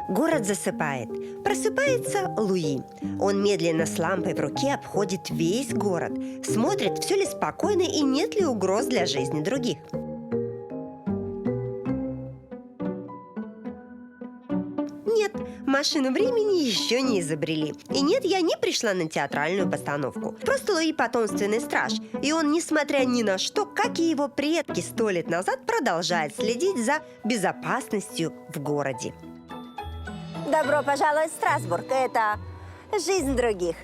Город засыпает. Просыпается Луи. Он медленно с лампой в руке обходит весь город. Смотрит, все ли спокойно и нет ли угроз для жизни других. Нет, машину времени еще не изобрели. И нет, я не пришла на театральную постановку. Просто Луи потомственный страж. И он, несмотря ни на что, как и его предки 100 лет назад, продолжает следить за безопасностью в городе. Добро пожаловать в Страсбург. Это жизнь других.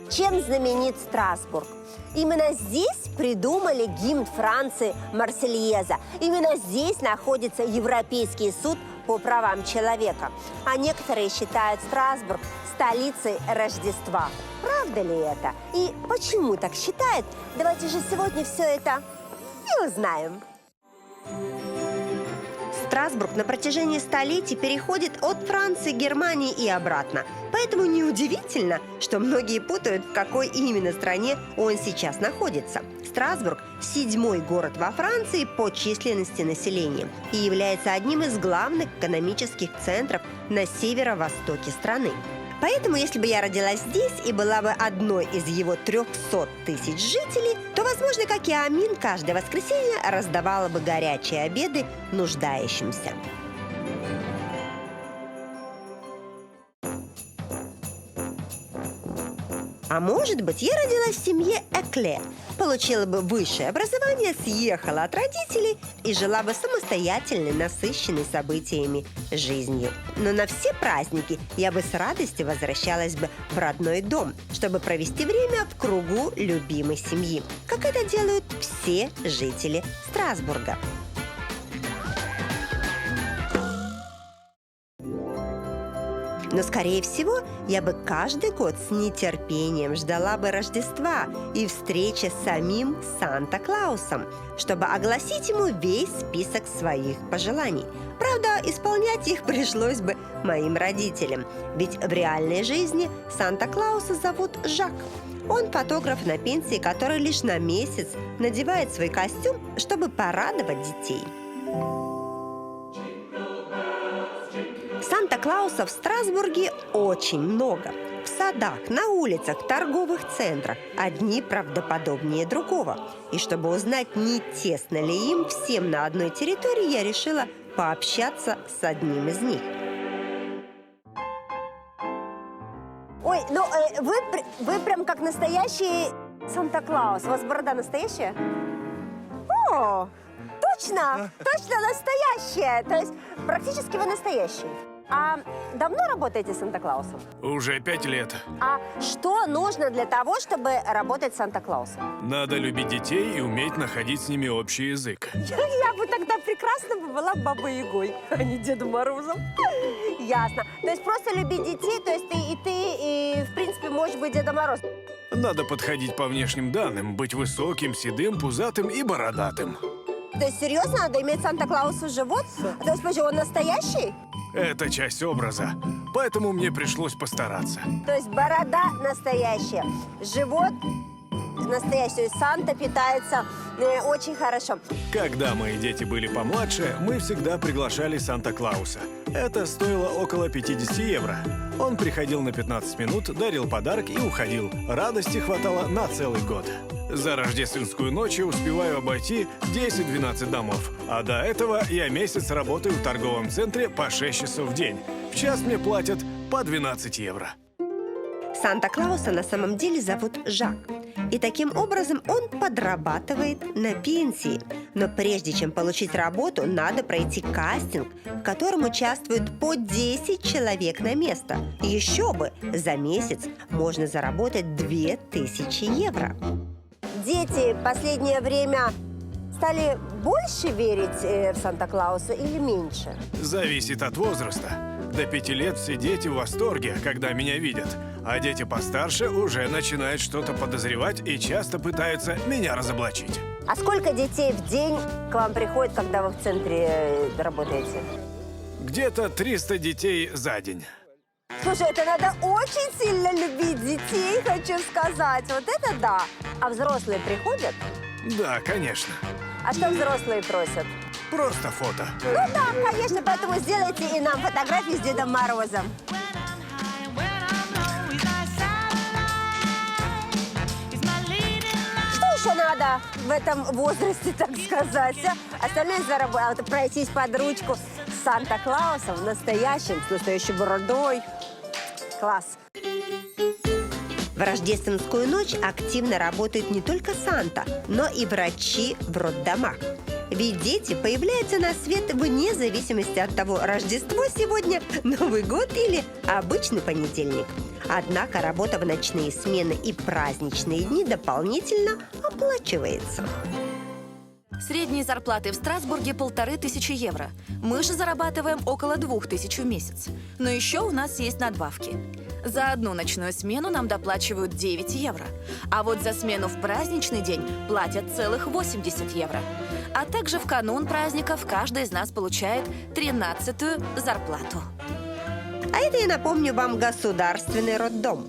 Чем знаменит Страсбург? Именно здесь придумали гимн Франции «Марсельеза». Именно здесь находится Европейский суд по правам человека. А некоторые считают Страсбург столицей Рождества. Правда ли это? И почему так считают? Давайте же сегодня все это и узнаем. Страсбург на протяжении столетий переходит от Франции к Германии и обратно. Поэтому неудивительно, что многие путают, в какой именно стране он сейчас находится. Страсбург – 7-й город во Франции по численности населения и является одним из главных экономических центров на северо-востоке страны. Поэтому, если бы я родилась здесь и была бы одной из его 300 тысяч жителей, то, возможно, как и Амин, каждое воскресенье раздавала бы горячие обеды нуждающимся. А может быть, я родилась в семье Эклер, получила бы высшее образование, съехала от родителей и жила бы самостоятельной, насыщенной событиями жизнью. Но на все праздники я бы с радостью возвращалась бы в родной дом, чтобы провести время в кругу любимой семьи, как это делают все жители Страсбурга. Но, скорее всего, я бы каждый год с нетерпением ждала бы Рождества и встречи с самим Санта-Клаусом, чтобы огласить ему весь список своих пожеланий. Правда, исполнять их пришлось бы моим родителям, ведь в реальной жизни Санта-Клауса зовут Жак. Он фотограф на пенсии, который лишь на месяц надевает свой костюм, чтобы порадовать детей. Санта-Клауса в Страсбурге очень много. В садах, на улицах, торговых центрах. Одни правдоподобнее другого. И чтобы узнать, не тесно ли им всем на одной территории, я решила пообщаться с одним из них. Ой, ну вы прям как настоящий Санта-Клаус. У вас борода настоящая? О, точно настоящая. То есть практически вы настоящий. А давно работаете Санта-Клаусом? Уже 5 лет. А что нужно для того, чтобы работать Санта-Клаусом? Надо любить детей и уметь находить с ними общий язык. Я бы тогда прекрасно была Бабой-Ягой, а не Дедом Морозом. Ясно. То есть просто любить детей, то есть ты, в принципе, можешь быть Дедом Морозом. Надо подходить по внешним данным, быть высоким, седым, пузатым и бородатым. То есть серьезно, надо иметь Санта-Клаусу живот? То есть, почему он настоящий? Это часть образа, поэтому мне пришлось постараться. То есть борода настоящая, живот настоящий. То есть Санта питается очень хорошо. Когда мои дети были помладше, мы всегда приглашали Санта-Клауса. Это стоило около 50 евро. Он приходил на 15 минут, дарил подарок и уходил. Радости хватало на целый год. За рождественскую ночь я успеваю обойти 10-12 домов. А до этого я месяц работаю в торговом центре по 6 часов в день. В час мне платят по 12 евро. Санта-Клауса на самом деле зовут Жак. И таким образом он подрабатывает на пенсии. Но прежде чем получить работу, надо пройти кастинг, в котором участвуют по 10 человек на место. Еще бы, за месяц можно заработать 2000 евро. Дети в последнее время стали больше верить в Санта-Клауса или меньше? Зависит от возраста. До 5 лет все дети в восторге, когда меня видят. А дети постарше уже начинают что-то подозревать и часто пытаются меня разоблачить. А сколько детей в день к вам приходит, когда вы в центре работаете? Где-то 300 детей за день. Слушай, это надо очень сильно любить детей, хочу сказать. Вот это да. А взрослые приходят? Да, конечно. А что взрослые просят? Просто фото. Ну да, конечно, поэтому сделайте и нам фотографии с Дедом Морозом. Что еще надо в этом возрасте, так сказать? Остальное пройтись под ручку с Санта-Клаусом, настоящим, с настоящей бородой. Класс. В рождественскую ночь активно работают не только Санта, но и врачи в роддомах. Ведь дети появляются на свет вне зависимости от того, Рождество сегодня, Новый год или обычный понедельник. Однако работа в ночные смены и праздничные дни дополнительно оплачивается. Средние зарплаты в Страсбурге 1500 евро. Мы же зарабатываем около 2000 в месяц. Но еще у нас есть надбавки. За одну ночную смену нам доплачивают 9 евро. А вот за смену в праздничный день платят целых 80 евро. А также в канун праздников каждый из нас получает 13-ю зарплату. А это, я напомню вам, государственный роддом.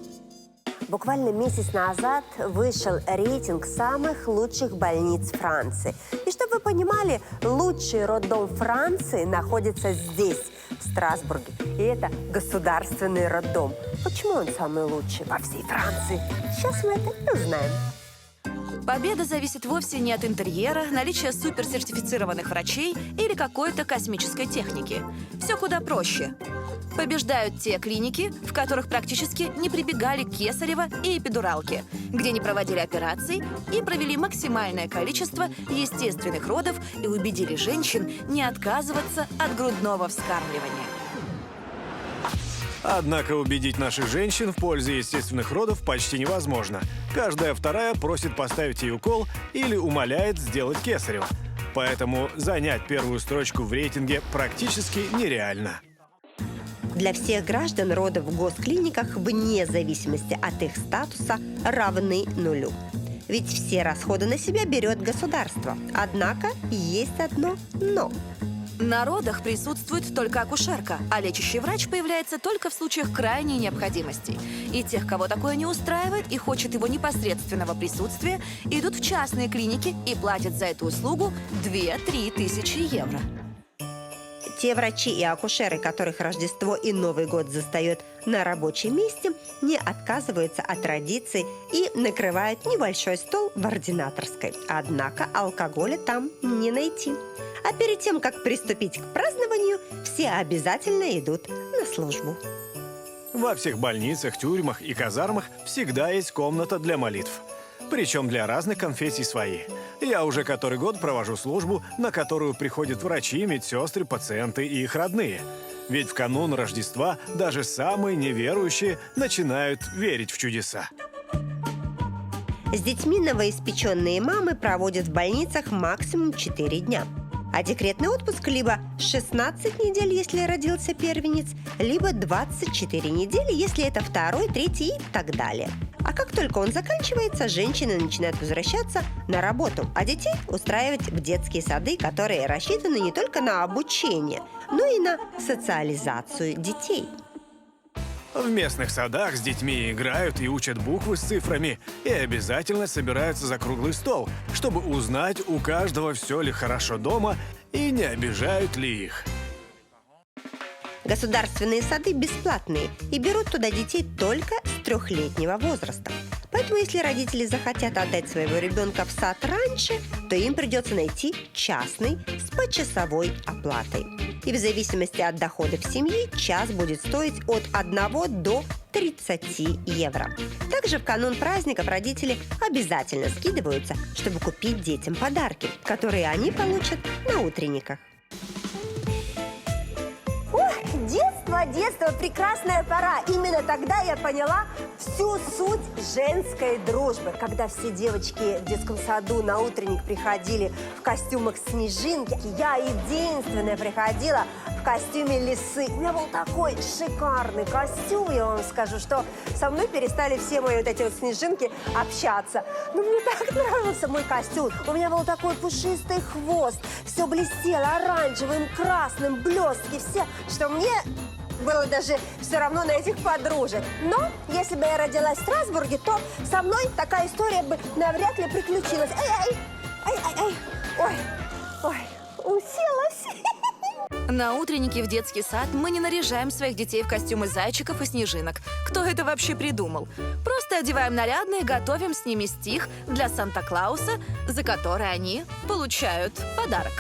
Буквально месяц назад вышел рейтинг самых лучших больниц Франции. И чтобы вы понимали, лучший роддом Франции находится здесь, в Страсбурге. И это государственный роддом. Почему он самый лучший во всей Франции? Сейчас мы это и узнаем. Победа зависит вовсе не от интерьера, наличия суперсертифицированных врачей или какой-то космической техники. Все куда проще. Побеждают те клиники, в которых практически не прибегали к кесарево и эпидуралке, где не проводили операций и провели максимальное количество естественных родов и убедили женщин не отказываться от грудного вскармливания. Однако убедить наших женщин в пользу естественных родов почти невозможно. Каждая вторая просит поставить ей укол или умоляет сделать кесарево. Поэтому занять первую строчку в рейтинге практически нереально. Для всех граждан роды в госклиниках вне зависимости от их статуса равны нулю. Ведь все расходы на себя берет государство. Однако есть одно «но». На родах присутствует только акушерка, а лечащий врач появляется только в случаях крайней необходимости. И тех, кого такое не устраивает и хочет его непосредственного присутствия, идут в частные клиники и платят за эту услугу 2-3 тысячи евро. Те врачи и акушеры, которых Рождество и Новый год застает на рабочем месте, не отказываются от традиций и накрывают небольшой стол в ординаторской. Однако алкоголя там не найти. А перед тем, как приступить к празднованию, все обязательно идут на службу. Во всех больницах, тюрьмах и казармах всегда есть комната для молитв. Причем для разных конфессий свои. Я уже который год провожу службу, на которую приходят врачи, медсестры, пациенты и их родные. Ведь в канун Рождества даже самые неверующие начинают верить в чудеса. С детьми новоиспеченные мамы проводят в больницах максимум 4 дня. А декретный отпуск либо 16 недель, если родился первенец, либо 24 недели, если это второй, третий и так далее. А как только он заканчивается, женщины начинают возвращаться на работу, а детей устраивать в детские сады, которые рассчитаны не только на обучение, но и на социализацию детей. В местных садах с детьми играют и учат буквы с цифрами, и обязательно собираются за круглый стол, чтобы узнать, у каждого все ли хорошо дома и не обижают ли их. Государственные сады бесплатные и берут туда детей только с 3-летнего возраста. Поэтому, если родители захотят отдать своего ребенка в сад раньше, то им придется найти частный с почасовой оплатой. И в зависимости от доходов семьи час будет стоить от 1 до 30 евро. Также в канун праздников родители обязательно скидываются, чтобы купить детям подарки, которые они получат на утренниках. Детство, прекрасная пора. Именно тогда я поняла, всю суть женской дружбы. Когда все девочки в детском саду на утренник приходили в костюмах снежинки, я единственная приходила в костюме лисы. У меня был такой шикарный костюм, я вам скажу, что со мной перестали все мои вот эти вот снежинки общаться. Но мне так нравился мой костюм. У меня был такой пушистый хвост, все блестело оранжевым, красным, блестки, все, что мне было даже все равно на этих подружек. Но если бы я родилась в Страсбурге, то со мной такая история бы навряд ли приключилась. Ай-ай-ай, ой, уселась. На утреннике в детский сад мы не наряжаем своих детей в костюмы зайчиков и снежинок. Кто это вообще придумал? Просто одеваем нарядно и готовим с ними стих для Санта-Клауса, за который они получают подарок.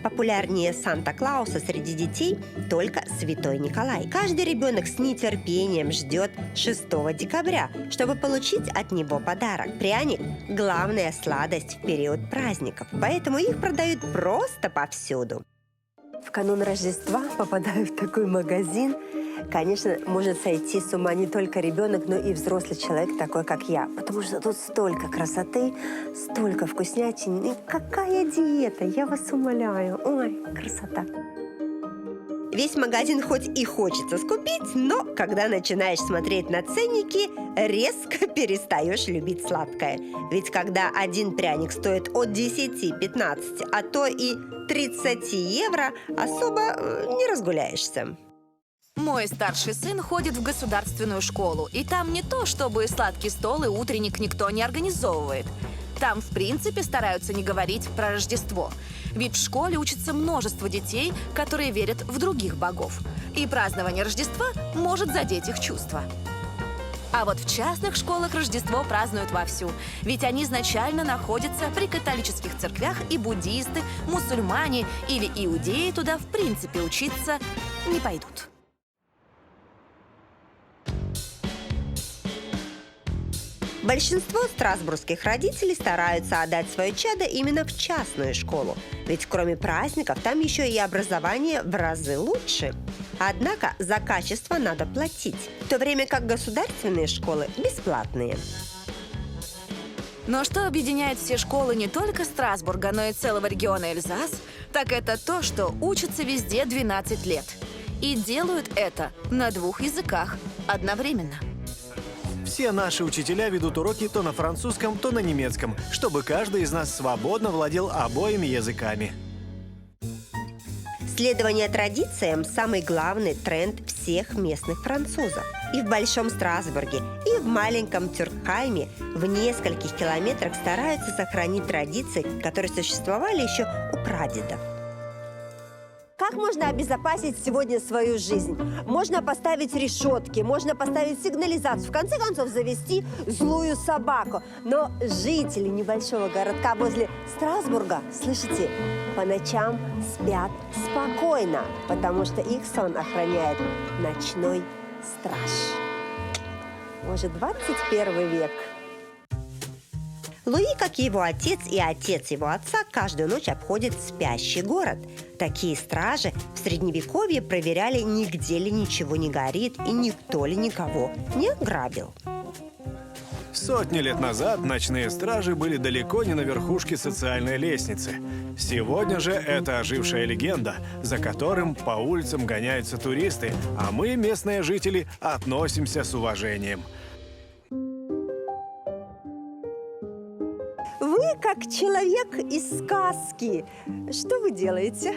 Популярнее Санта-Клауса среди детей только Святой Николай. Каждый ребенок с нетерпением ждет 6 декабря, чтобы получить от него подарок. Пряник – главная сладость в период праздников, поэтому их продают просто повсюду. В канун Рождества попадаю в такой магазин. Конечно, может сойти с ума не только ребенок, но и взрослый человек, такой как я. Потому что тут столько красоты, столько вкуснятин. И какая диета, я вас умоляю. Ой, красота. Весь магазин хоть и хочется скупить, но когда начинаешь смотреть на ценники, резко перестаешь любить сладкое. Ведь когда один пряник стоит от 10, 15, а то и 30 евро, особо не разгуляешься. Мой старший сын ходит в государственную школу, и там не то, чтобы сладкий стол и утренник никто не организовывает. Там, в принципе, стараются не говорить про Рождество. Ведь в школе учится множество детей, которые верят в других богов. И празднование Рождества может задеть их чувства. А вот в частных школах Рождество празднуют вовсю. Ведь они изначально находятся при католических церквях, и буддисты, мусульмане или иудеи туда, в принципе, учиться не пойдут. Большинство страсбургских родителей стараются отдать свое чадо именно в частную школу. Ведь кроме праздников, там еще и образование в разы лучше. Однако за качество надо платить, в то время как государственные школы бесплатные. Но что объединяет все школы не только Страсбурга, но и целого региона Эльзас, так это то, что учатся везде 12 лет. И делают это на 2 языках одновременно. Все наши учителя ведут уроки то на французском, то на немецком, чтобы каждый из нас свободно владел обоими языками. Следование традициям – самый главный тренд всех местных французов. И в Большом Страсбурге, и в маленьком Тюркхайме в нескольких километрах стараются сохранить традиции, которые существовали еще у прадедов. Как можно обезопасить сегодня свою жизнь? Можно поставить решетки, можно поставить сигнализацию, в конце концов завести злую собаку. Но жители небольшого городка возле Страсбурга, слышите, по ночам спят спокойно, потому что их сон охраняет ночной страж. Может, 21 век? Луи, как и его отец и отец его отца, каждую ночь обходит спящий город. Такие стражи в Средневековье проверяли, нигде ли ничего не горит и никто ли никого не ограбил. Сотни лет назад ночные стражи были далеко не на верхушке социальной лестницы. Сегодня же это ожившая легенда, за которым по улицам гоняются туристы, а мы, местные жители, относимся с уважением. Вы как человек из сказки. Что вы делаете?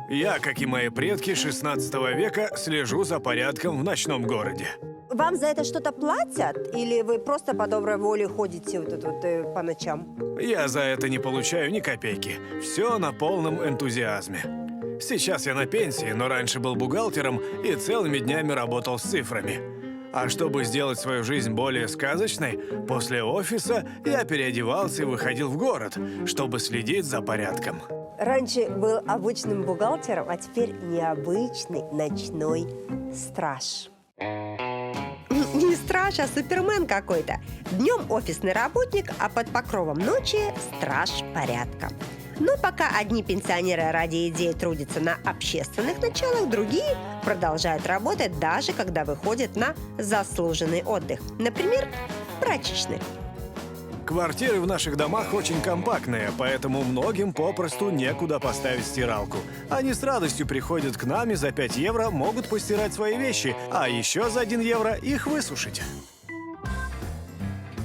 Я, как и мои предки 16 века, слежу за порядком в ночном городе. Вам за это что-то платят? Или вы просто по доброй воле ходите по ночам? Я за это не получаю ни копейки. Все на полном энтузиазме. Сейчас я на пенсии, но раньше был бухгалтером и целыми днями работал с цифрами. А чтобы сделать свою жизнь более сказочной, после офиса я переодевался и выходил в город, чтобы следить за порядком. Раньше был обычным бухгалтером, а теперь необычный ночной страж. Не страж, а супермен какой-то. Днем офисный работник, а под покровом ночи страж порядка. Но пока одни пенсионеры ради идеи трудятся на общественных началах, другие продолжают работать даже когда выходят на заслуженный отдых. Например, в прачечных. Квартиры в наших домах очень компактные, поэтому многим попросту некуда поставить стиралку. Они с радостью приходят к нам и за 5 евро могут постирать свои вещи, а еще за 1 евро их высушить.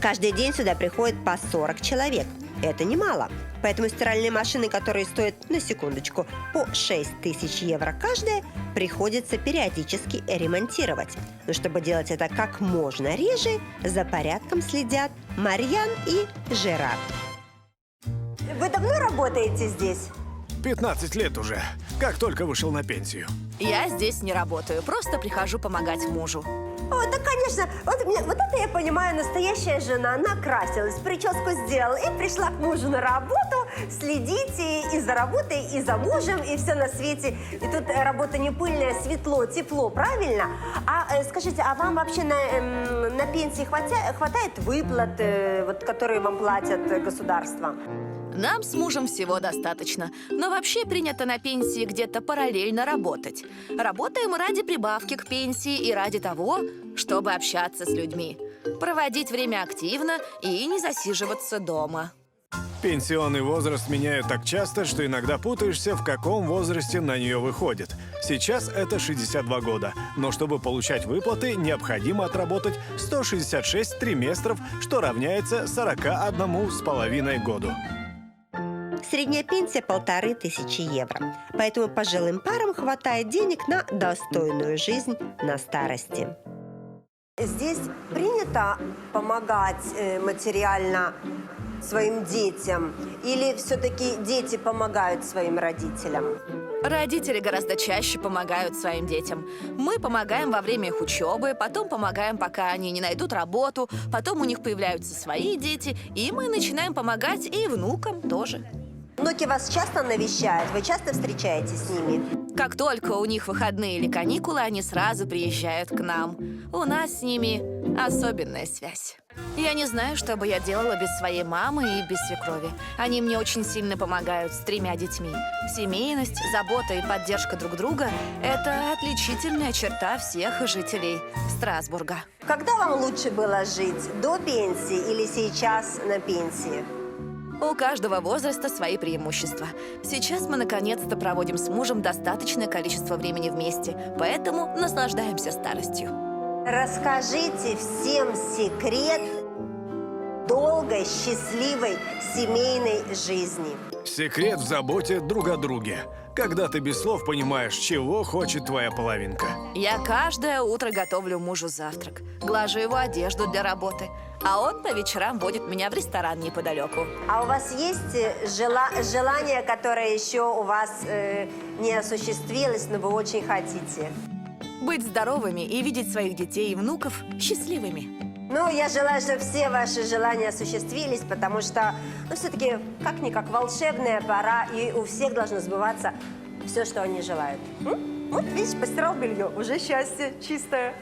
Каждый день сюда приходит по 40 человек. Это немало. Поэтому стиральные машины, которые стоят, на секундочку, по 6000 евро каждая, приходится периодически ремонтировать. Но чтобы делать это как можно реже, за порядком следят Марьян и Жерар. Вы давно работаете здесь? 15 лет уже, как только вышел на пенсию. Я здесь не работаю, просто прихожу помогать мужу. О, да, конечно. Вот это я понимаю, настоящая жена. Накрасилась, прическу сделала и пришла к мужу на работу следить и за работой, и за мужем, и все на свете. И тут работа не пыльная, светло, тепло, правильно? Скажите, а вам вообще на пенсии хватает выплат, которые вам платят государство? Нам с мужем всего достаточно. Но вообще принято на пенсии где-то параллельно работать. Работаем ради прибавки к пенсии и ради того, чтобы общаться с людьми. Проводить время активно и не засиживаться дома. Пенсионный возраст меняют так часто, что иногда путаешься, в каком возрасте на нее выходит. Сейчас это 62 года, но чтобы получать выплаты, необходимо отработать 166 триместров, что равняется 41,5 году. Средняя пенсия 1500 евро. Поэтому пожилым парам хватает денег на достойную жизнь на старости. Здесь принято помогать материально своим детям? Или все-таки дети помогают своим родителям? Родители гораздо чаще помогают своим детям. Мы помогаем во время их учебы, потом помогаем, пока они не найдут работу, потом у них появляются свои дети, и мы начинаем помогать и внукам тоже. Внуки вас часто навещают? Вы часто встречаетесь с ними? Как только у них выходные или каникулы, они сразу приезжают к нам. У нас с ними особенная связь. Я не знаю, что бы я делала без своей мамы и без свекрови. Они мне очень сильно помогают с 3 детьми. Семейность, забота и поддержка друг друга – это отличительная черта всех жителей Страсбурга. Когда вам лучше было жить? До пенсии или сейчас на пенсии? У каждого возраста свои преимущества. Сейчас мы наконец-то проводим с мужем достаточное количество времени вместе, поэтому наслаждаемся старостью. Расскажите всем секрет долгой, счастливой семейной жизни. Секрет в заботе друг о друге. Когда ты без слов понимаешь, чего хочет твоя половинка. Я каждое утро готовлю мужу завтрак, глажу его одежду для работы, а он по вечерам водит меня в ресторан неподалеку. А у вас есть желание, которое еще у вас не осуществилось, но вы очень хотите? Быть здоровыми и видеть своих детей и внуков счастливыми. Ну, я желаю, чтобы все ваши желания осуществились, потому что, все-таки, как-никак, волшебная пора, и у всех должно сбываться все, что они желают. Вот, видишь, постирал белье, уже счастье чистое.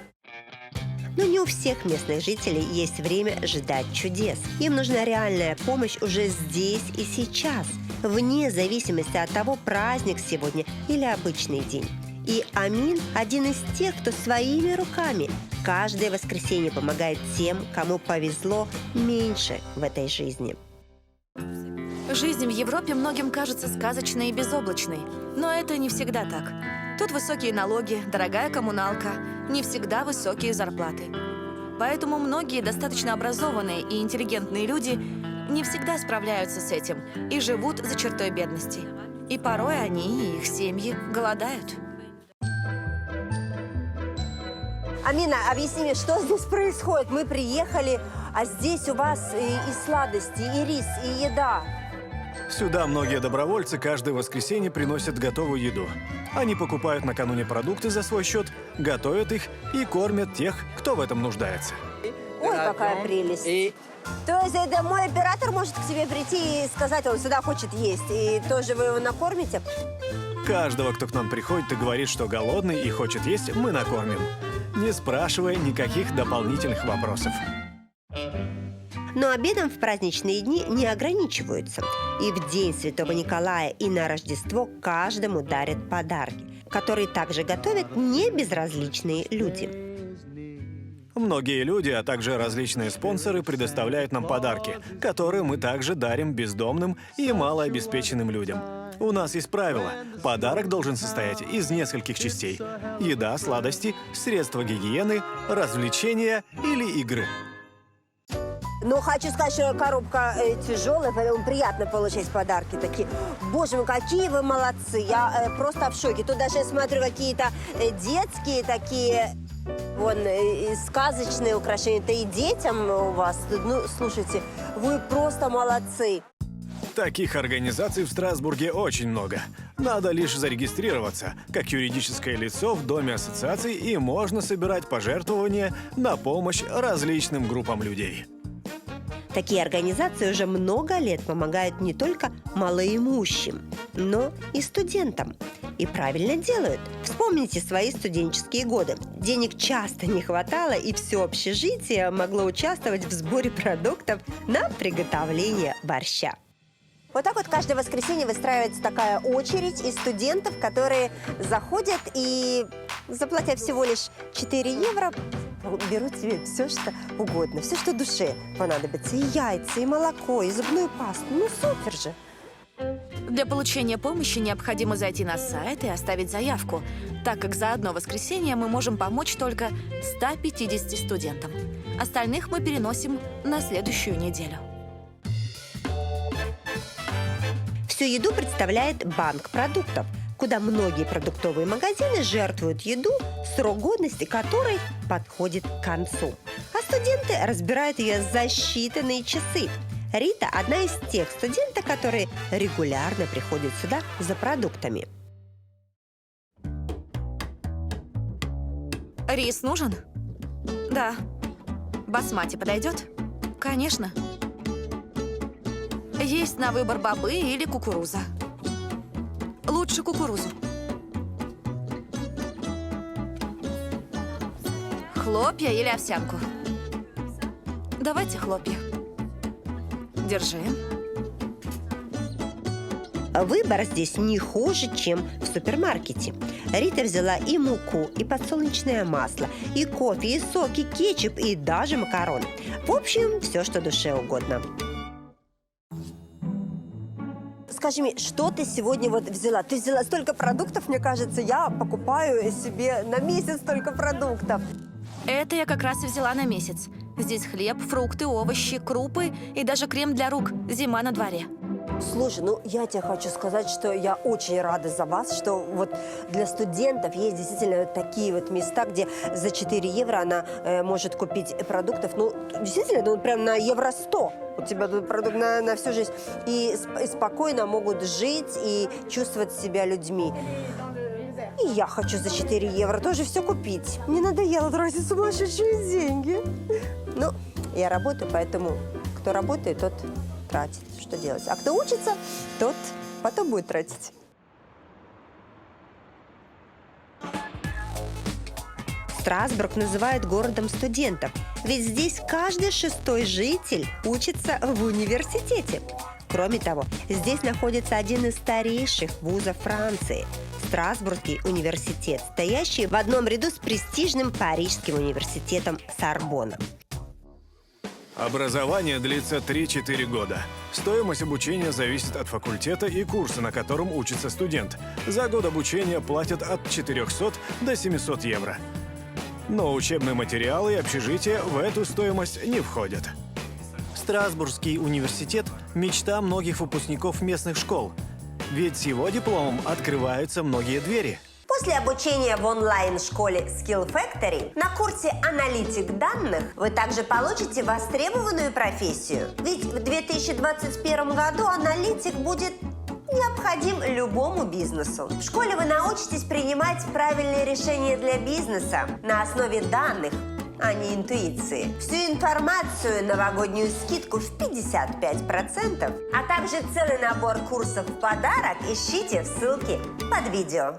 Но не у всех местных жителей есть время ждать чудес. Им нужна реальная помощь уже здесь и сейчас, вне зависимости от того, праздник сегодня или обычный день. И Амин – один из тех, кто своими руками каждое воскресенье помогает тем, кому повезло меньше в этой жизни. Жизнь в Европе многим кажется сказочной и безоблачной, но это не всегда так. Тут высокие налоги, дорогая коммуналка, не всегда высокие зарплаты. Поэтому многие достаточно образованные и интеллигентные люди не всегда справляются с этим и живут за чертой бедности. И порой они и их семьи голодают. Амина, объясни мне, что здесь происходит? Мы приехали, а здесь у вас и сладости, и рис, и еда. Сюда многие добровольцы каждое воскресенье приносят готовую еду. Они покупают накануне продукты за свой счет, готовят их и кормят тех, кто в этом нуждается. Ой, какая прелесть. То есть это мой оператор может к тебе прийти и сказать, он сюда хочет есть, и тоже вы его накормите? Каждого, кто к нам приходит и говорит, что голодный и хочет есть, мы накормим, не спрашивая никаких дополнительных вопросов. Но обедом в праздничные дни не ограничиваются. И в День Святого Николая и на Рождество каждому дарят подарки, которые также готовят небезразличные люди. Многие люди, а также различные спонсоры предоставляют нам подарки, которые мы также дарим бездомным и малообеспеченным людям. У нас есть правило. Подарок должен состоять из нескольких частей. Еда, сладости, средства гигиены, развлечения или игры. Но хочу сказать, что коробка тяжелая, поэтому приятно получать подарки такие. Боже мой, какие вы молодцы! Я просто в шоке. Тут даже я смотрю какие-то детские такие, вон, сказочные украшения. Это и детям у вас. Ну, слушайте, вы просто молодцы. Таких организаций в Страсбурге очень много. Надо лишь зарегистрироваться как юридическое лицо в Доме ассоциаций, и можно собирать пожертвования на помощь различным группам людей. Такие организации уже много лет помогают не только малоимущим, но и студентам. И правильно делают. Вспомните свои студенческие годы. Денег часто не хватало, и все общежитие могло участвовать в сборе продуктов на приготовление борща. Вот так вот каждое воскресенье выстраивается такая очередь из студентов, которые заходят и, заплатя всего лишь 4 евро, берут себе все, что угодно, все, что душе понадобится. И яйца, и молоко, и зубную пасту. Ну, супер же! Для получения помощи необходимо зайти на сайт и оставить заявку, так как за одно воскресенье мы можем помочь только 150 студентам. Остальных мы переносим на следующую неделю. Всю еду представляет банк продуктов, куда многие продуктовые магазины жертвуют еду, срок годности которой подходит к концу. А студенты разбирают ее за считанные часы. Рита – одна из тех студенток, которые регулярно приходят сюда за продуктами. Рис нужен? Да. Басмати подойдет? Конечно. Есть на выбор бобы или кукуруза. Лучше кукурузу. Хлопья или овсянку? Давайте хлопья. Держи. Выбор здесь не хуже, чем в супермаркете. Рита взяла и муку, и подсолнечное масло, и кофе, и соки, кетчуп, и даже макароны. В общем, все, что душе угодно. Скажи мне, что ты сегодня вот взяла? Ты взяла столько продуктов, мне кажется, я покупаю себе на месяц столько продуктов. Это я как раз и взяла на месяц. Здесь хлеб, фрукты, овощи, крупы и даже крем для рук. Зима на дворе. Слушай, ну я тебе хочу сказать, что я очень рада за вас, что вот для студентов есть действительно такие вот места, где за 4 евро она может купить продуктов, ну действительно, ну прям на евро 100. У тебя тут продукт на всю жизнь. И спокойно могут жить и чувствовать себя людьми. И я хочу за 4 евро тоже все купить. Мне надоело тратить сумасшедшие деньги. Ну, я работаю, поэтому кто работает, тот тратит. Что делать? А кто учится, тот потом будет тратить. Страсбург называют городом студентов, ведь здесь каждый 6-й житель учится в университете. Кроме того, здесь находится один из старейших вузов Франции – Страсбургский университет, стоящий в одном ряду с престижным Парижским университетом Сорбонна. Образование длится 3-4 года. Стоимость обучения зависит от факультета и курса, на котором учится студент. За год обучения платят от 400 до 700 евро. Но учебные материалы и общежитие в эту стоимость не входят. Страсбургский университет – мечта многих выпускников местных школ. Ведь с его дипломом открываются многие двери. После обучения в онлайн-школе Skill Factory на курсе «Аналитик данных» вы также получите востребованную профессию. Ведь в 2021 году аналитик будет необходим любому бизнесу. В школе вы научитесь принимать правильные решения для бизнеса на основе данных, а не интуиции. Всю информацию, новогоднюю скидку в 55%, а также целый набор курсов в подарок ищите в ссылке под видео.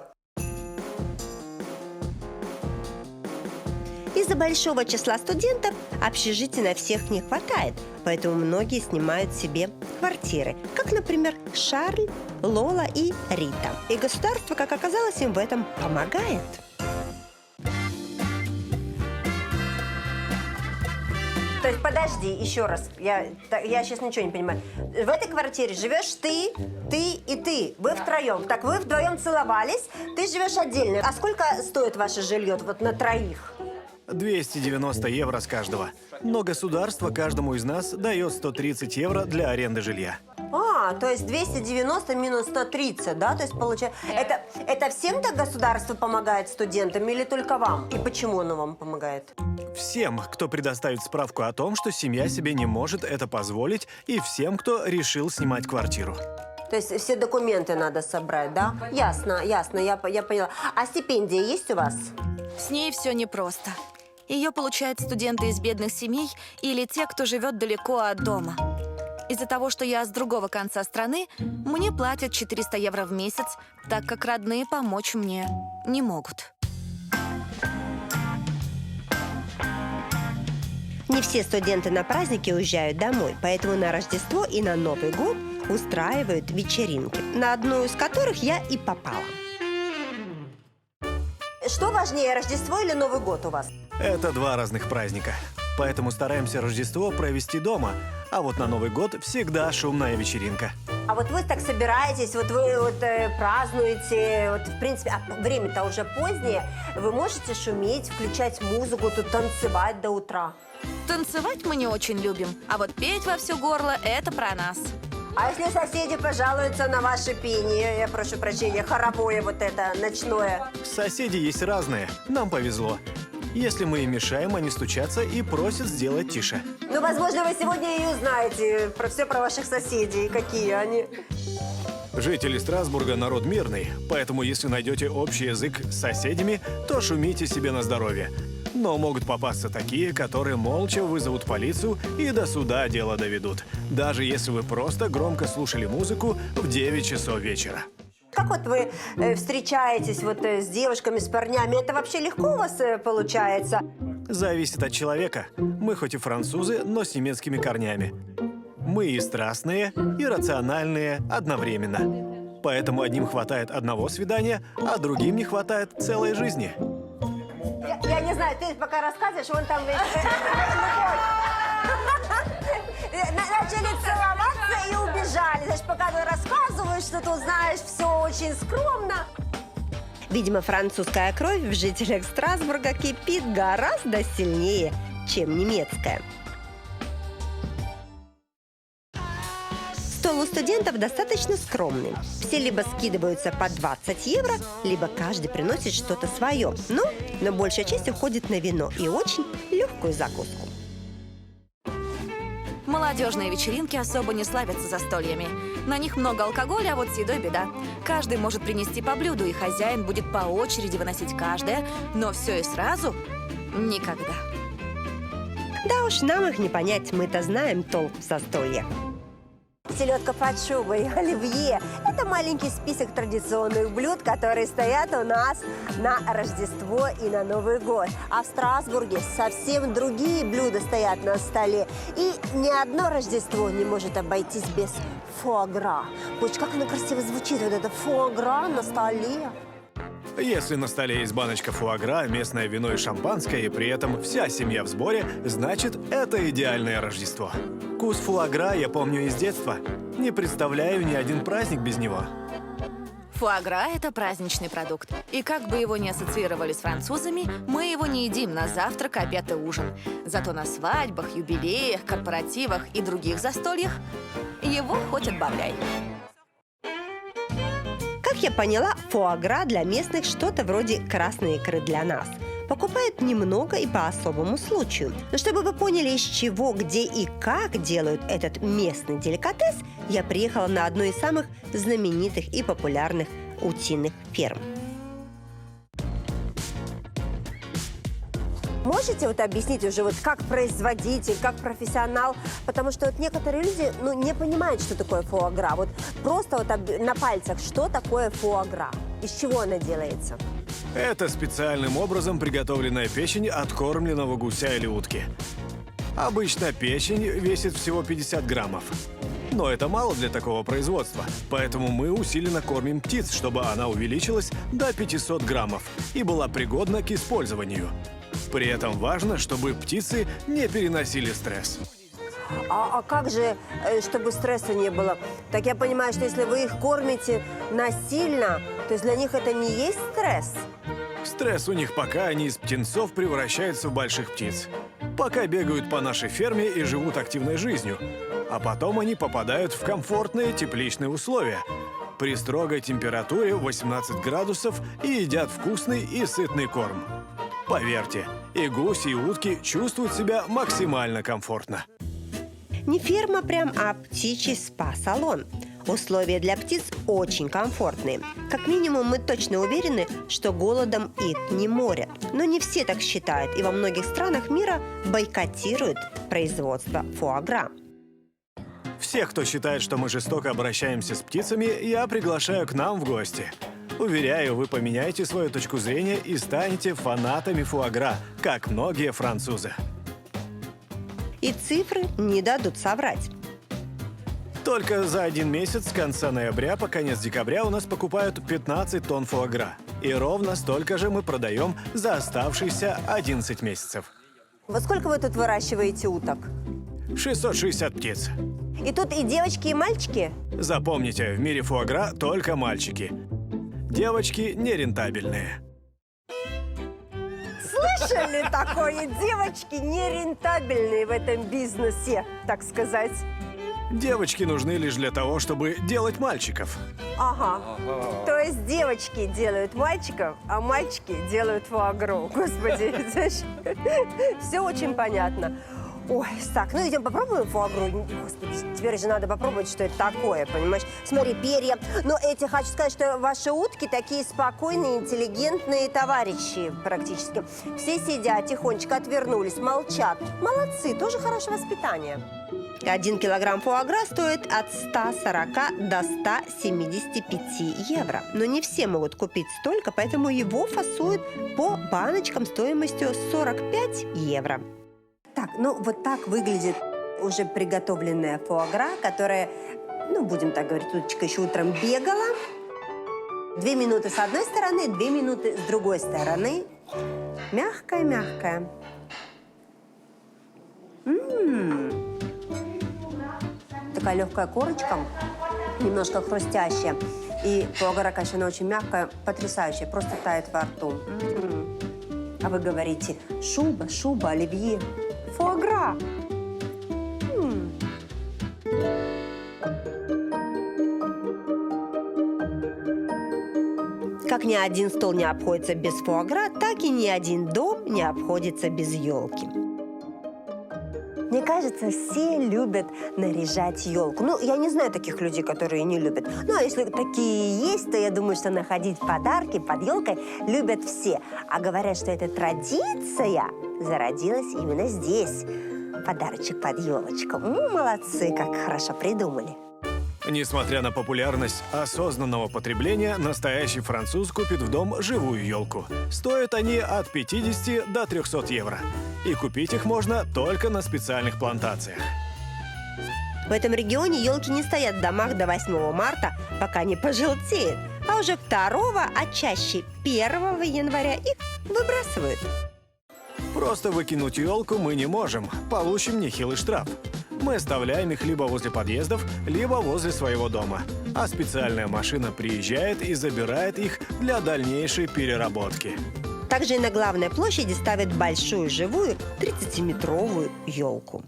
Из-за большого числа студентов общежитий на всех не хватает, поэтому многие снимают себе квартиры, как, например, Шарль, Лола и Рита. И государство, как оказалось, им в этом помогает. То есть, подожди, еще раз, я сейчас ничего не понимаю. В этой квартире живешь ты и ты. Вы втроем. Так вы вдвоем целовались, ты живешь отдельно. А сколько стоит ваше жилье вот на троих? 290 евро с каждого. Но государство каждому из нас дает 130 евро для аренды жилья. То есть 290 минус 130, да? То есть получается, это всем-то государство помогает студентам или только вам? И почему оно вам помогает? Всем, кто предоставит справку о том, что семья себе не может это позволить, и всем, кто решил снимать квартиру. То есть все документы надо собрать, да? Ясно, я поняла. А стипендия есть у вас? С ней все непросто. Ее получают студенты из бедных семей или те, кто живет далеко от дома. Из-за того, что я с другого конца страны, мне платят 400 евро в месяц, так как родные помочь мне не могут. Не все студенты на праздники уезжают домой, поэтому на Рождество и на Новый год устраивают вечеринки, на одну из которых я и попала. Что важнее, Рождество или Новый год у вас? Это два разных праздника. Поэтому стараемся Рождество провести дома, а вот на Новый год всегда шумная вечеринка. А вот вы так собираетесь, вот вы празднуете, вот в принципе, время-то уже позднее, вы можете шуметь, включать музыку, тут танцевать до утра? Танцевать мы не очень любим, а вот петь во все горло – это про нас. А если соседи пожалуются на ваше пение, я прошу прощения, хоровое вот это, ночное? Соседи есть разные, нам повезло. Если мы им мешаем, они стучатся и просят сделать тише. Ну, возможно, вы сегодня и узнаете все про ваших соседей, какие они. Жители Страсбурга народ мирный, поэтому если найдете общий язык с соседями, то шумите себе на здоровье. Но могут попасться такие, которые молча вызовут полицию и до суда дело доведут, даже если вы просто громко слушали музыку в 9 часов вечера. Как вот вы встречаетесь вот с девушками, с парнями? Это вообще легко у вас получается? Зависит от человека. Мы хоть и французы, но с немецкими корнями. Мы и страстные, и рациональные одновременно. Поэтому одним хватает одного свидания, а другим не хватает целой жизни. Я не знаю, ты пока рассказываешь, вон там... Начали целоваться и убежали. Значит, пока ты рассказываешь, что ты узнаешь, все очень скромно. Видимо, французская кровь в жителях Страсбурга кипит гораздо сильнее, чем немецкая. Стол у студентов достаточно скромный. Все либо скидываются по 20 евро, либо каждый приносит что-то свое. Но большая часть уходит на вино и очень легкую закуску. Молодежные вечеринки особо не славятся застольями. На них много алкоголя, а вот с едой беда. Каждый может принести по блюду, и хозяин будет по очереди выносить каждое, но все и сразу – никогда. Да уж, нам их не понять, мы-то знаем толк в застолье. Селедка под шубой, оливье – это маленький список традиционных блюд, которые стоят у нас на Рождество и на Новый год. А в Страсбурге совсем другие блюда стоят на столе. И ни одно Рождество не может обойтись без фуагра. Боже, как оно красиво звучит, вот это фуагра на столе. Если на столе есть баночка фуагра, местное вино и шампанское, и при этом вся семья в сборе, значит, это идеальное Рождество. Вкус фуагра я помню из детства. Не представляю ни один праздник без него. Фуагра – это праздничный продукт. И как бы его ни ассоциировали с французами, мы его не едим на завтрак, обед и ужин. Зато на свадьбах, юбилеях, корпоративах и других застольях его хоть отбавляй. Как я поняла, фуагра для местных что-то вроде красной икры для нас. Покупают немного и по особому случаю. Но чтобы вы поняли, из чего, где и как делают этот местный деликатес, я приехала на одну из самых знаменитых и популярных утиных ферм. Можете вот объяснить уже вот как производитель, как профессионал? Потому что вот некоторые люди не понимают, что такое фуагра. Вот просто вот на пальцах, что такое фуагра? Из чего она делается? Это специальным образом приготовленная печень откормленного гуся или утки. Обычно печень весит всего 50 граммов. Но это мало для такого производства, поэтому мы усиленно кормим птиц, чтобы она увеличилась до 500 граммов и была пригодна к использованию. При этом важно, чтобы птицы не переносили стресс. А как же, чтобы стресса не было? Так я понимаю, что если вы их кормите насильно, то есть для них это не есть стресс? Стресс у них, пока они из птенцов превращаются в больших птиц. Пока бегают по нашей ферме и живут активной жизнью. А потом они попадают в комфортные тепличные условия при строгой температуре 18 градусов и едят вкусный и сытный корм. Поверьте, и гуси, и утки чувствуют себя максимально комфортно. Не ферма прям, а птичий спа-салон. Условия для птиц очень комфортные. Как минимум, мы точно уверены, что голодом их не морят. Но не все так считают, и во многих странах мира бойкотируют производство фуагра. Всех, кто считает, что мы жестоко обращаемся с птицами, я приглашаю к нам в гости. Уверяю, вы поменяете свою точку зрения и станете фанатами фуагра, как многие французы. И цифры не дадут соврать. Только за 1 месяц с конца ноября по конец декабря у нас покупают 15 тонн фуагра. И ровно столько же мы продаем за оставшиеся 11 месяцев. Во сколько вы тут выращиваете уток? 660 птиц. И тут и девочки, и мальчики? Запомните, в мире фуагра только мальчики. Девочки нерентабельные. Слышали такое? Девочки нерентабельные в этом бизнесе, так сказать. Девочки нужны лишь для того, чтобы делать мальчиков. Ага. То есть девочки делают мальчиков, а мальчики делают фуагру. Господи, все очень понятно. Ой, так, ну идем попробуем фуагру. Господи, теперь же надо попробовать, что это такое, понимаешь? Смотри, перья. Но эти, хочу сказать, что ваши утки такие спокойные, интеллигентные товарищи практически. Все сидят, тихонечко отвернулись, молчат. Молодцы, тоже хорошее воспитание. 1 килограмм фуагра стоит от 140 до 175 евро. Но не все могут купить столько, поэтому его фасуют по баночкам стоимостью 45 евро. Так, ну вот так выглядит уже приготовленная фуагра, которая, ну, будем так говорить, уточка еще утром бегала. 2 минуты с одной стороны, 2 минуты с другой стороны. Мягкая-мягкая. Такая легкая корочка, немножко хрустящая. И фуагра, конечно, она очень мягкая, потрясающая, просто тает во рту. А вы говорите, шуба, оливье. Фуагра. Как ни один стол не обходится без фуагра, так и ни один дом не обходится без елки. Мне кажется, все любят наряжать елку. Ну, я не знаю таких людей, которые не любят. Ну, а если такие есть, то я думаю, что находить подарки под елкой любят все. А говорят, что эта традиция зародилась именно здесь. Подарочек под елочку. Молодцы, как хорошо придумали. Несмотря на популярность осознанного потребления, настоящий француз купит в дом живую елку. Стоят они от 50 до 300 евро. И купить их можно только на специальных плантациях. В этом регионе елки не стоят в домах до 8 марта, пока не пожелтеют. А уже 2, а чаще 1 января их выбрасывают. Просто выкинуть елку мы не можем, получим нехилый штраф. Мы оставляем их либо возле подъездов, либо возле своего дома. А специальная машина приезжает и забирает их для дальнейшей переработки. Также и на главной площади ставят большую живую 30-метровую елку.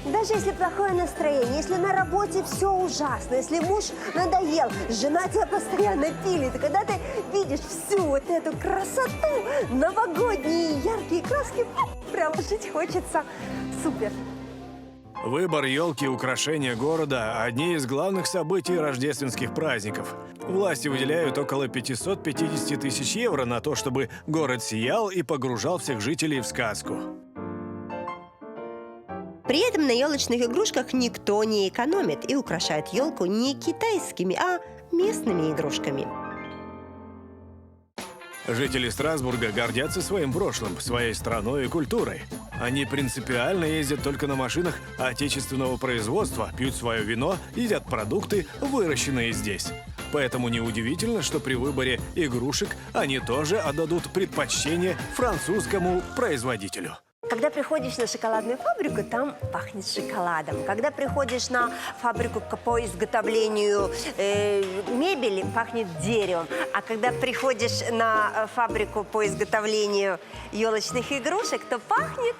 Даже если плохое настроение, если на работе все ужасно, если муж надоел, жена тебя постоянно пилит, и когда ты видишь всю вот эту красоту, новогодние яркие краски, прям жить хочется. Супер! Выбор елки и украшения города – одни из главных событий рождественских праздников. Власти выделяют около 550 тысяч евро на то, чтобы город сиял и погружал всех жителей в сказку. При этом на елочных игрушках никто не экономит и украшает елку не китайскими, а местными игрушками. Жители Страсбурга гордятся своим прошлым, своей страной и культурой. Они принципиально ездят только на машинах отечественного производства, пьют свое вино, едят продукты, выращенные здесь. Поэтому неудивительно, что при выборе игрушек они тоже отдадут предпочтение французскому производителю. Когда приходишь на шоколадную фабрику, там пахнет шоколадом. Когда приходишь на фабрику по изготовлению мебели, пахнет деревом. А когда приходишь на фабрику по изготовлению елочных игрушек, то пахнет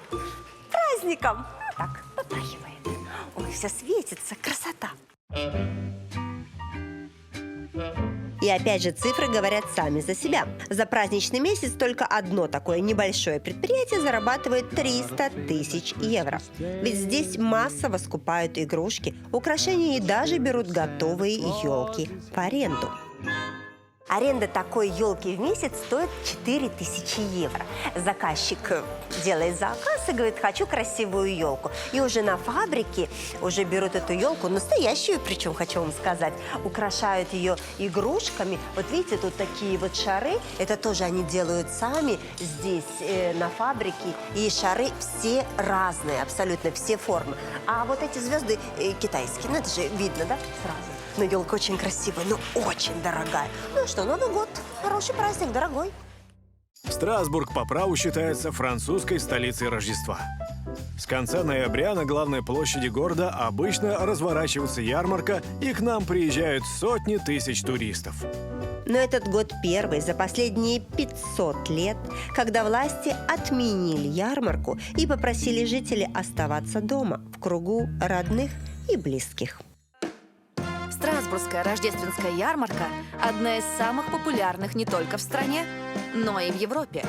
праздником. Так, попахивает. Ой, все светится, красота. И опять же, цифры говорят сами за себя. За праздничный месяц только одно такое небольшое предприятие зарабатывает 300 тысяч евро. Ведь здесь массово скупают игрушки, украшения и даже берут готовые елки в аренду. Аренда такой елки в месяц стоит 4000 евро. Заказчик делает заказ и говорит: хочу красивую елку. И уже на фабрике уже берут эту елку, настоящую, причем, хочу вам сказать, украшают ее игрушками. Вот видите, тут такие вот шары, это тоже они делают сами здесь, на фабрике. И шары все разные, абсолютно все формы. А вот эти звезды китайские, ну это же видно, да, сразу. Но елка очень красивая, но очень дорогая. Ну что, Новый год, хороший праздник, дорогой. Страсбург по праву считается французской столицей Рождества. С конца ноября на главной площади города обычно разворачивается ярмарка, и к нам приезжают сотни тысяч туристов. Но этот год первый за последние 500 лет, когда власти отменили ярмарку и попросили жителей оставаться дома в кругу родных и близких. Страсбургская рождественская ярмарка – одна из самых популярных не только в стране, но и в Европе.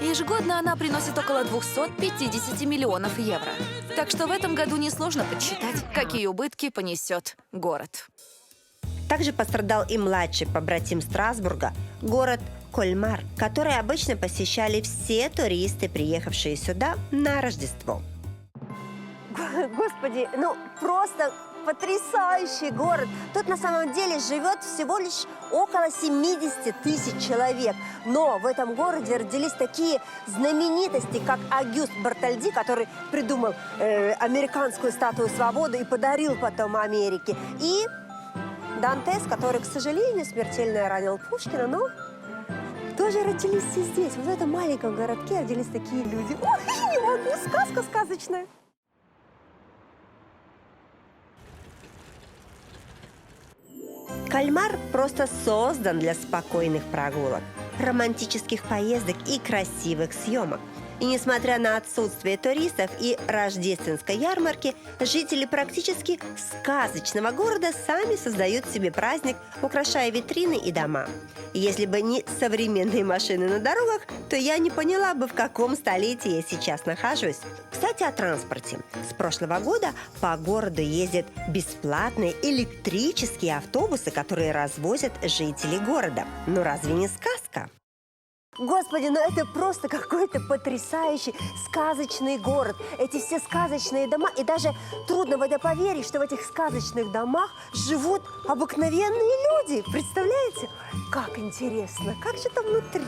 Ежегодно она приносит около 250 миллионов евро. Так что в этом году несложно подсчитать, какие убытки понесет город. Также пострадал и младший побратим Страсбурга – город Кольмар, который обычно посещали все туристы, приехавшие сюда на Рождество. Господи, ну просто потрясающий город. Тут на самом деле живет всего лишь около 70 тысяч человек. Но в этом городе родились такие знаменитости, как Агюст Бартольди, который придумал американскую статую свободы и подарил потом Америке. И Дантес, который, к сожалению, смертельно ранил Пушкина, но тоже родились и здесь. Вот в этом маленьком городке родились такие люди. Ой, не могу, сказка сказочная. Кальмар просто создан для спокойных прогулок, романтических поездок и красивых съемок. И несмотря на отсутствие туристов и рождественской ярмарки, жители практически сказочного города сами создают себе праздник, украшая витрины и дома. И если бы не современные машины на дорогах, то я не поняла бы, в каком столетии я сейчас нахожусь. Кстати, о транспорте. С прошлого года по городу ездят бесплатные электрические автобусы, которые развозят жителей города. Ну разве не сказка? Господи, ну это просто какой-то потрясающий сказочный город. Эти все сказочные дома. И даже трудно в это поверить, что в этих сказочных домах живут обыкновенные люди. Представляете? Как интересно. Как же там внутри?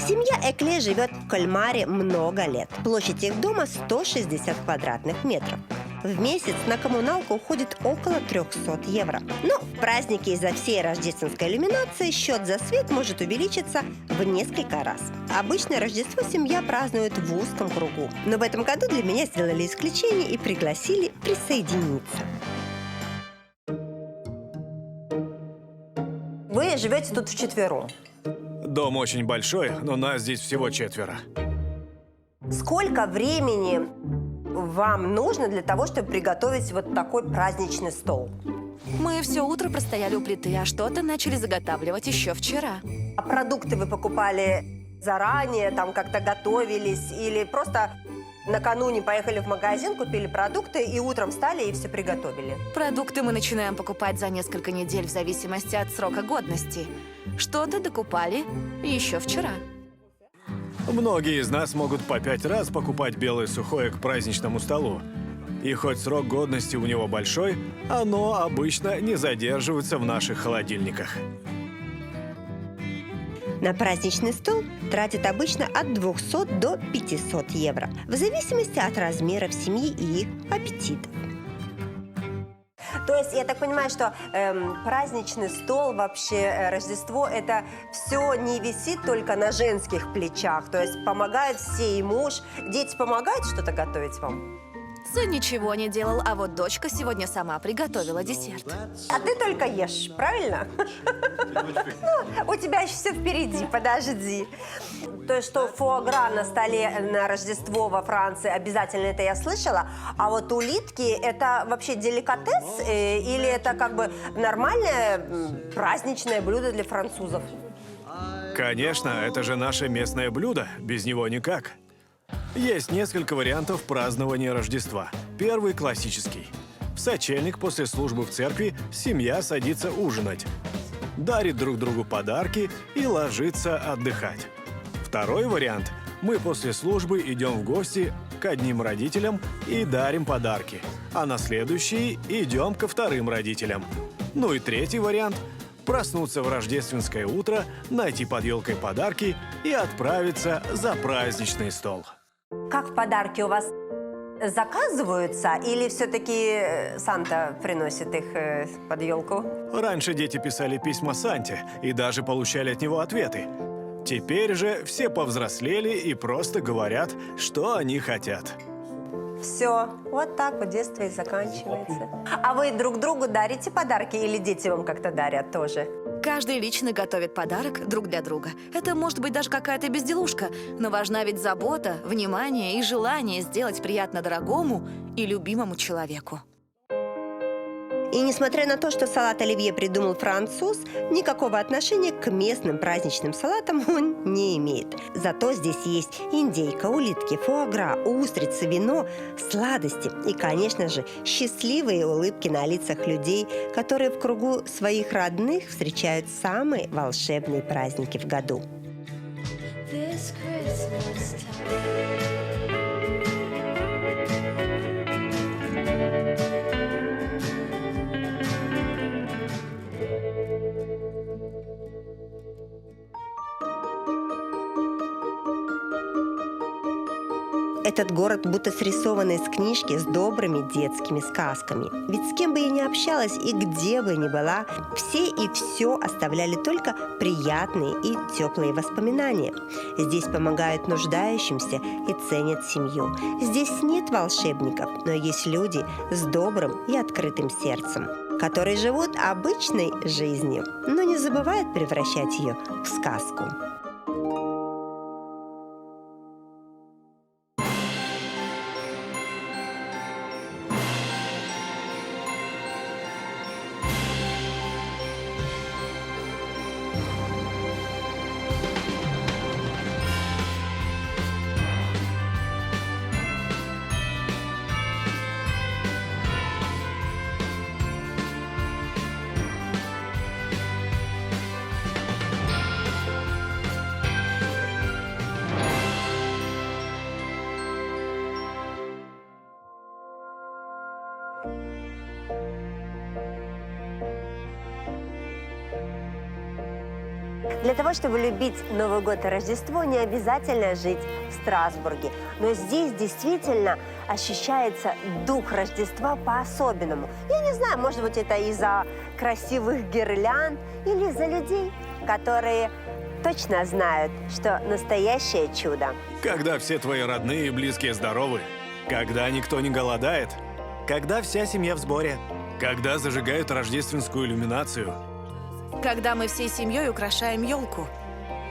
Семья Экле живет в Кольмаре много лет. Площадь их дома 160 квадратных метров. В месяц на коммуналку уходит около 300 евро. Но в празднике из-за всей рождественской иллюминации счет за свет может увеличиться в несколько раз. Обычно Рождество семья празднует в узком кругу. Но в этом году для меня сделали исключение и пригласили присоединиться. Вы живете тут вчетвером. Дом очень большой, но нас здесь всего 4. Сколько времени вам нужно для того, чтобы приготовить вот такой праздничный стол? Мы все утро простояли у плиты, а что-то начали заготавливать еще вчера. А продукты вы покупали заранее, там как-то готовились, или просто накануне поехали в магазин, купили продукты и утром встали и все приготовили? Продукты мы начинаем покупать за несколько недель в зависимости от срока годности. Что-то докупали еще вчера. Многие из нас могут по 5 раз покупать белое сухое к праздничному столу. И хоть срок годности у него большой, оно обычно не задерживается в наших холодильниках. На праздничный стол тратят обычно от 200 до 500 евро, в зависимости от размеров семьи и их аппетитов. То есть я так понимаю, что праздничный стол, вообще Рождество, это все не висит только на женских плечах. То есть помогают все, и муж. Дети помогают что-то готовить вам? Сын ничего не делал, а вот дочка сегодня сама приготовила десерт. А ты только ешь, правильно? У тебя еще все впереди, подожди. То есть, что фуагра на столе на Рождество во Франции обязательно, это я слышала. А вот улитки, это вообще деликатес или это как бы нормальное праздничное блюдо для французов? Конечно, это же наше местное блюдо, без него никак. Есть несколько вариантов празднования Рождества. Первый – классический. В сочельник после службы в церкви семья садится ужинать, дарит друг другу подарки и ложится отдыхать. Второй вариант – мы после службы идем в гости к одним родителям и дарим подарки, а на следующий идем ко вторым родителям. Ну и третий вариант – проснуться в рождественское утро, найти под елкой подарки и отправиться за праздничный стол. Как подарки у вас заказываются или все-таки Санта приносит их под елку? Раньше дети писали письма Санте и даже получали от него ответы. Теперь же все повзрослели и просто говорят, что они хотят. Все, вот так вот детство и заканчивается. А вы друг другу дарите подарки или дети вам как-то дарят тоже? Каждый лично готовит подарок друг для друга. Это может быть даже какая-то безделушка, но важна ведь забота, внимание и желание сделать приятно дорогому и любимому человеку. И несмотря на то, что салат оливье придумал француз, никакого отношения к местным праздничным салатам он не имеет. Зато здесь есть индейка, улитки, фуагра, устрицы, вино, сладости и, конечно же, счастливые улыбки на лицах людей, которые в кругу своих родных встречают самые волшебные праздники в году. This Christmas time. Этот город будто срисован из книжки с добрыми детскими сказками. Ведь с кем бы я ни общалась и где бы ни была, все и все оставляли только приятные и теплые воспоминания. Здесь помогают нуждающимся и ценят семью. Здесь нет волшебников, но есть люди с добрым и открытым сердцем, которые живут обычной жизнью, но не забывают превращать ее в сказку. Для того, чтобы любить Новый год и Рождество, не обязательно жить в Страсбурге. Но здесь действительно ощущается дух Рождества по-особенному. Я не знаю, может быть, это из-за красивых гирлянд или из-за людей, которые точно знают, что настоящее чудо. Когда все твои родные и близкие здоровы, когда никто не голодает, когда вся семья в сборе, когда зажигают рождественскую иллюминацию, Когда мы всей семьей украшаем елку.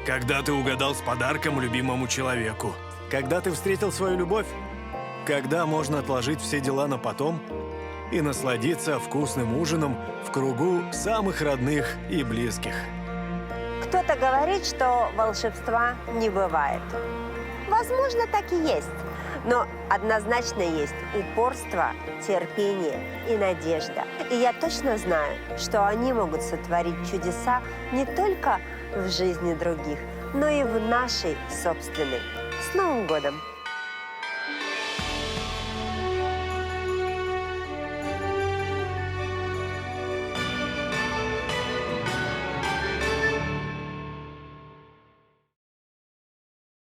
когда ты угадал с подарком любимому человеку, когда ты встретил свою любовь, когда можно отложить все дела на потом и насладиться вкусным ужином в кругу самых родных и близких. Кто-то говорит, что волшебства не бывает. Возможно, так и есть. Но однозначно есть упорство, терпение и надежда. И я точно знаю, что они могут сотворить чудеса не только в жизни других, но и в нашей собственной. С Новым годом!